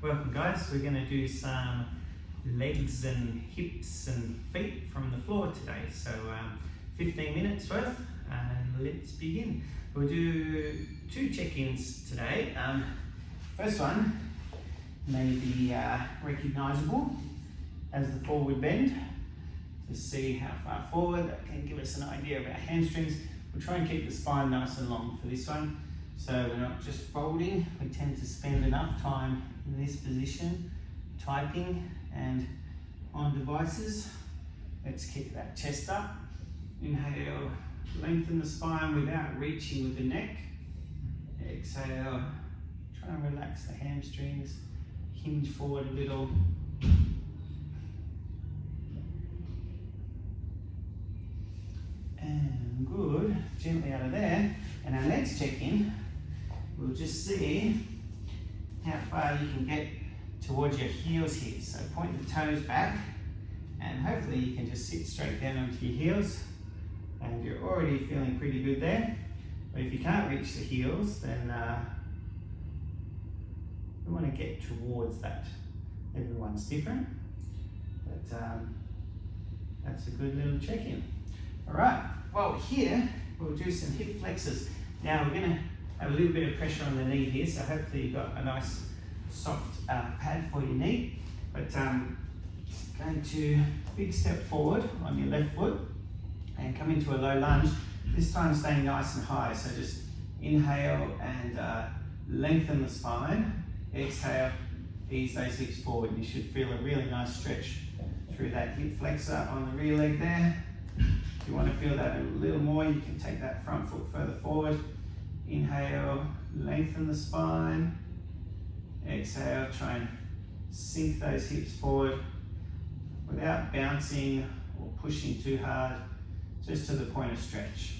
Welcome guys, we're going to do some legs and hips and feet from the floor today. So 15 minutes worth, and let's begin. We'll do 2 check-ins today. First one may be recognisable as the forward bend. To see how far forward, that can give us an idea of our hamstrings. We'll try and keep the spine nice and long for this one. So we're not just folding, we tend to spend enough time in this position, typing and on devices. Let's keep that chest up. Inhale, lengthen the spine without reaching with the neck. Exhale, try and relax the hamstrings, hinge forward a little. And good, gently out of there. And our next check-in, we'll just see how far you can get towards your heels here. So point the toes back, and hopefully you can just sit straight down onto your heels, and you're already feeling pretty good there. But if you can't reach the heels, then we want to get towards that. Everyone's different, but that's a good little check-in. All right, well here we'll do some hip flexors. Now we're going to have a little bit of pressure on the knee here, so hopefully you've got a nice soft pad for your knee. But going to big step forward on your left foot and come into a low lunge, this time staying nice and high. So just inhale and lengthen the spine. Exhale, ease those hips forward. You should feel a really nice stretch through that hip flexor on the rear leg there. If you want to feel that a little more, you can take that front foot further forward. Inhale, lengthen the spine. Exhale, try and sink those hips forward without bouncing or pushing too hard, just to the point of stretch.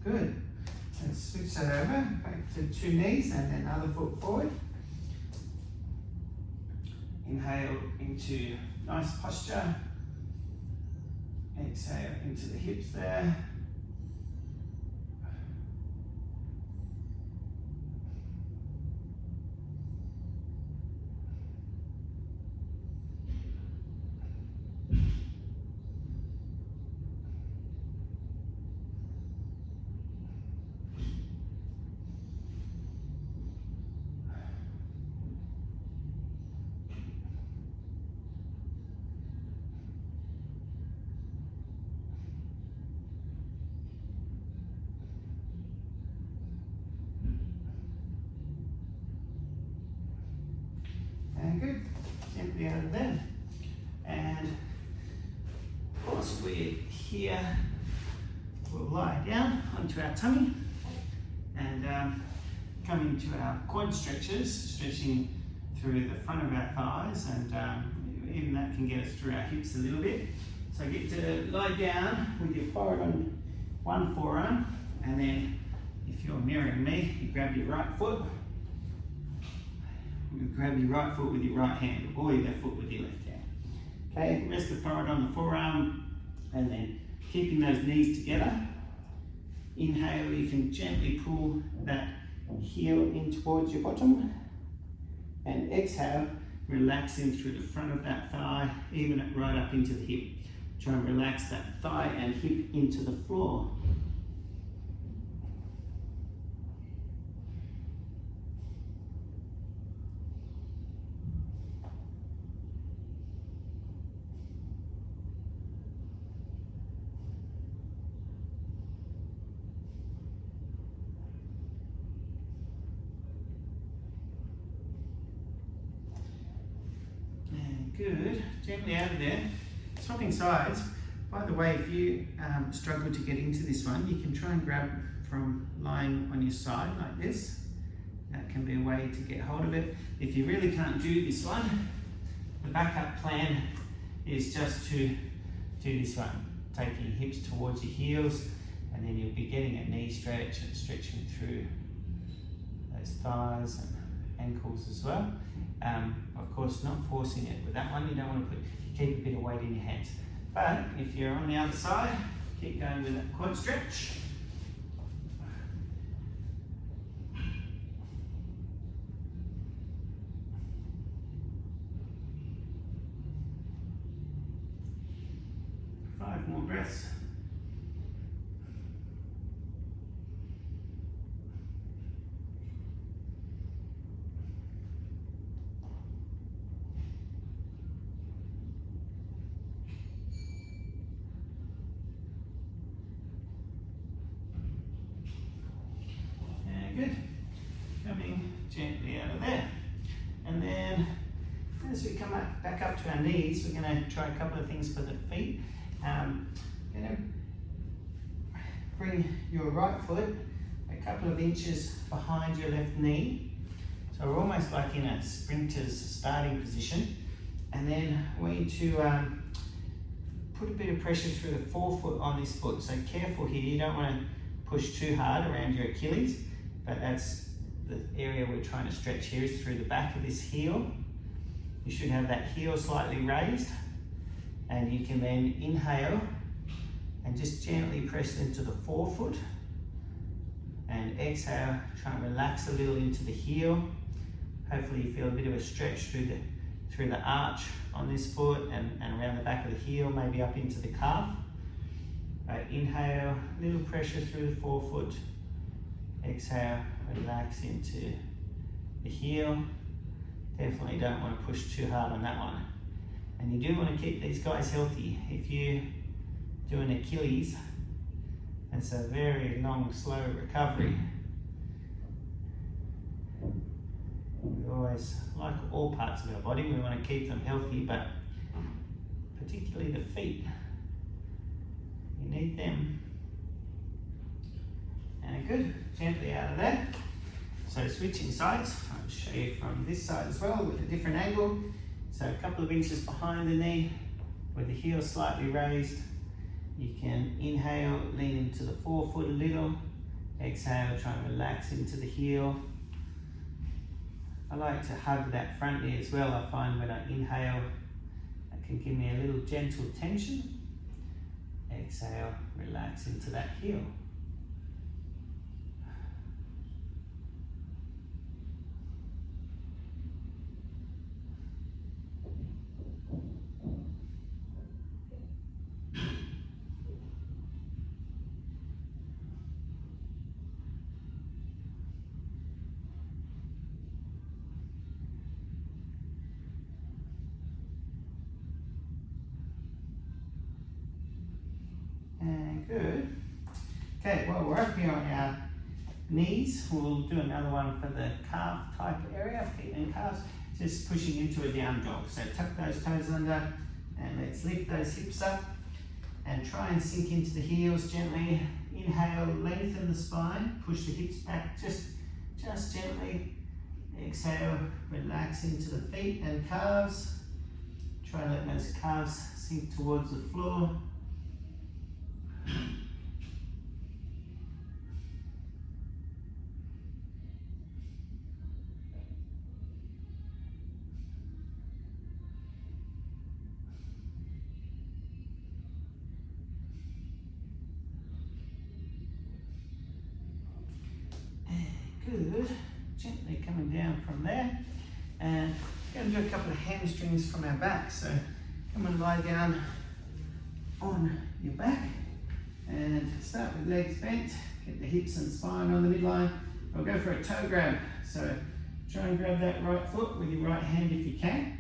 Good. Let's switch that over, back to 2 knees and then other foot forward. Inhale into nice posture. Exhale into the hips there. And good, gently out of there. And whilst we're here, we'll lie down onto our tummy and come into our quad stretches, stretching through the front of our thighs, and even that can get us through our hips a little bit. So get to lie down with your forehead on one forearm, and then if you're mirroring me, you grab your right foot. You grab your right foot with your right hand, or your left foot with your left hand. Okay, rest the forehead on the forearm, and then keeping those knees together. Inhale, you can gently pull that heel in towards your bottom. And exhale, relaxing through the front of that thigh, even it right up into the hip. Try and relax that thigh and hip into the floor. Good, gently out of there. Swapping sides. By the way, if you struggle to get into this one, you can try and grab from lying on your side like this. That can be a way to get hold of it. If you really can't do this one, the backup plan is just to do this one. Taking your hips towards your heels, and then you'll be getting a knee stretch and stretching through those thighs and ankles as well. Of course, not forcing it. With that one, you don't want to keep a bit of weight in your hands. But if you're on the other side, keep going with that quad stretch. Five more breaths. Good. Coming gently out of there. And then as we come back up to our knees, we're going to try a couple of things for the feet. Going to bring your right foot a couple of inches behind your left knee. So we're almost like in a sprinter's starting position. And then I want you to put a bit of pressure through the forefoot on this foot. So careful here, you don't want to push too hard around your Achilles. But that's the area we're trying to stretch here, is through the back of this heel. You should have that heel slightly raised, and you can then inhale and just gently press into the forefoot, and exhale, try and relax a little into the heel. Hopefully you feel a bit of a stretch through the arch on this foot and around the back of the heel, maybe up into the calf. Inhale, little pressure through the forefoot. Exhale, relax into the heel. Definitely don't want to push too hard on that one. And you do want to keep these guys healthy. If you do an Achilles, it's a very long, slow recovery. We always, like all parts of our body, we want to keep them healthy, but particularly the feet, you need them. And good, gently out of there. So switching sides, I'll show you from this side as well with a different angle. So a couple of inches behind the knee with the heel slightly raised. You can inhale, lean into the forefoot a little. Exhale, try and relax into the heel. I like to hug that front knee as well. I find when I inhale, that can give me a little gentle tension. Exhale, relax into that heel. And good. Okay, well, we're up here on our knees. We'll do another one for the calf type area, feet and calves. Just pushing into a down dog. So tuck those toes under and let's lift those hips up and try and sink into the heels gently. Inhale, lengthen the spine, push the hips back just gently. Exhale, relax into the feet and calves. Try and let those calves sink towards the floor. Good. Gently coming down from there. And we're going to do a couple of hamstrings from our back. So come and lie down on your back and start with legs bent. Get the hips and spine on the midline. We'll go for a toe grab. So try and grab that right foot with your right hand if you can.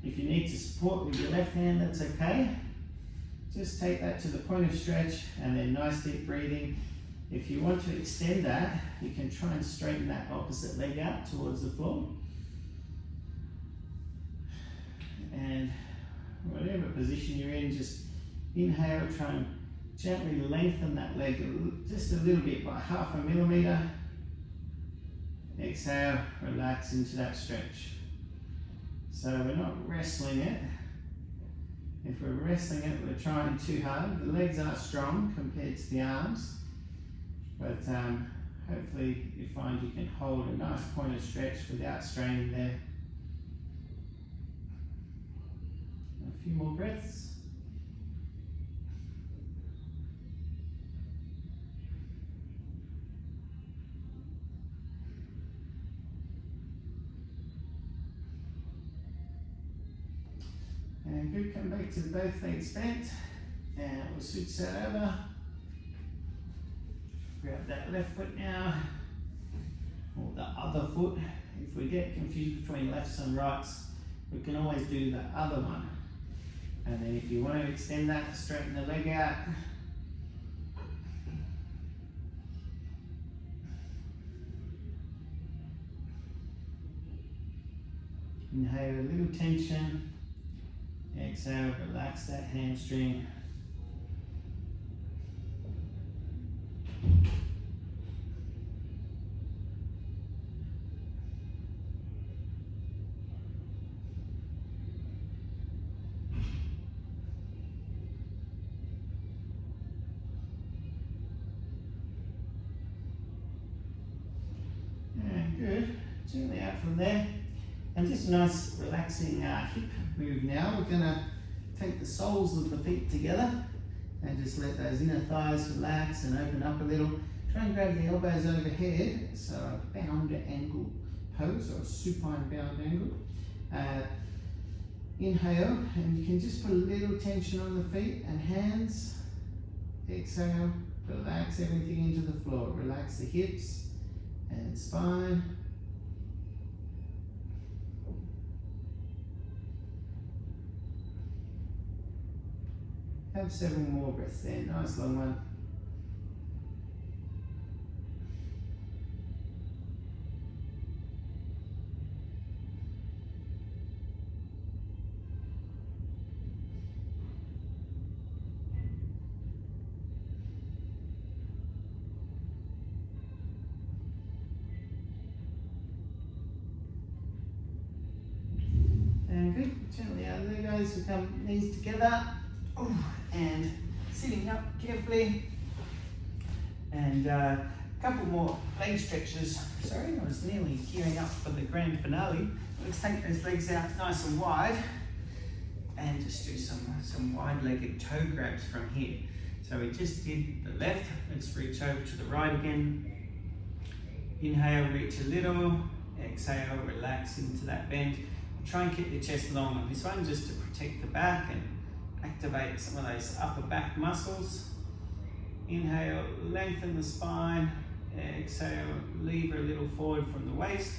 If you need to support with your left hand, that's okay. Just take that to the point of stretch and then nice deep breathing. If you want to extend that, you can try and straighten that opposite leg out towards the floor. And whatever position you're in, just inhale, try and gently lengthen that leg just a little bit, by 0.5 millimeter. Exhale, relax into that stretch. So we're not wrestling it. If we're wrestling it, we're trying too hard. The legs are strong compared to the arms, but hopefully you find you can hold a nice pointed stretch without straining there. A few more breaths. And good, come back to both legs bent, and we'll switch that over. Grab that left foot now, or the other foot. If we get confused between lefts and rights, we can always do the other one. And then if you want to extend that, straighten the leg out. Inhale a little tension. Exhale, relax that hamstring. And good. Gently out from there. And just a nice relaxing hip move now. We're going to take the soles of the feet together and just let those inner thighs relax and open up a little. Try and grab the elbows overhead, so a bound angle pose or a supine bound angle. Inhale, and you can just put a little tension on the feet and hands. Exhale, relax everything into the floor. Relax the hips and spine. Have 7 more breaths there, nice long one. And good, gently out of there guys, we come knees together. Ooh, and sitting up carefully, and a couple more leg stretches. Sorry, I was nearly gearing up for the grand finale. Let's take those legs out nice and wide and just do some wide-legged toe grabs from here. So we just did the left, let's reach over to the right again. Inhale, reach a little, exhale, relax into that bend. Try and keep your chest long on this one just to protect the back and activate some of those upper back muscles. Inhale, lengthen the spine. Exhale, lever a little forward from the waist.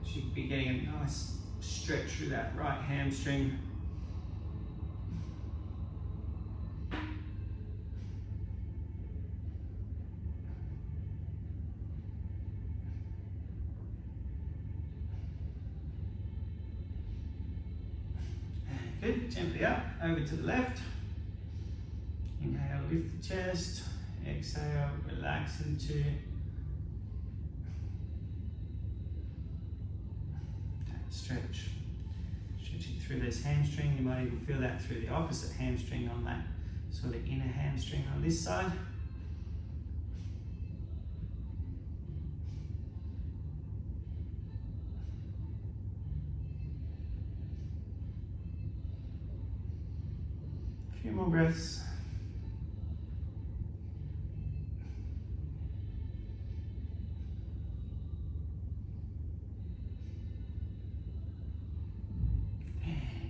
Should be getting a nice stretch through that right hamstring. Good, gently up, over to the left. Inhale, lift the chest. Exhale, relax into that stretch. Stretching through this hamstring. You might even feel that through the opposite hamstring on that sort of inner hamstring on this side. A few more breaths.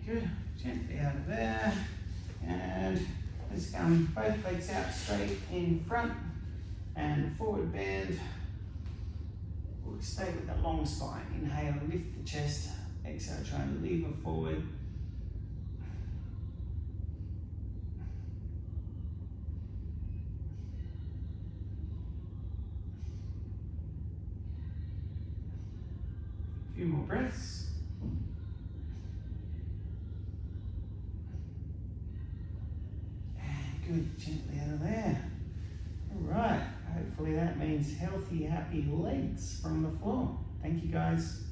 Good, gently out of there, and let's come both legs out straight in front and forward bend. We'll stay with that long spine. Inhale, lift the chest. Exhale, try and lever forward. A few more breaths. Good, gently out of there. All right, hopefully that means healthy, happy legs from the floor. Thank you guys.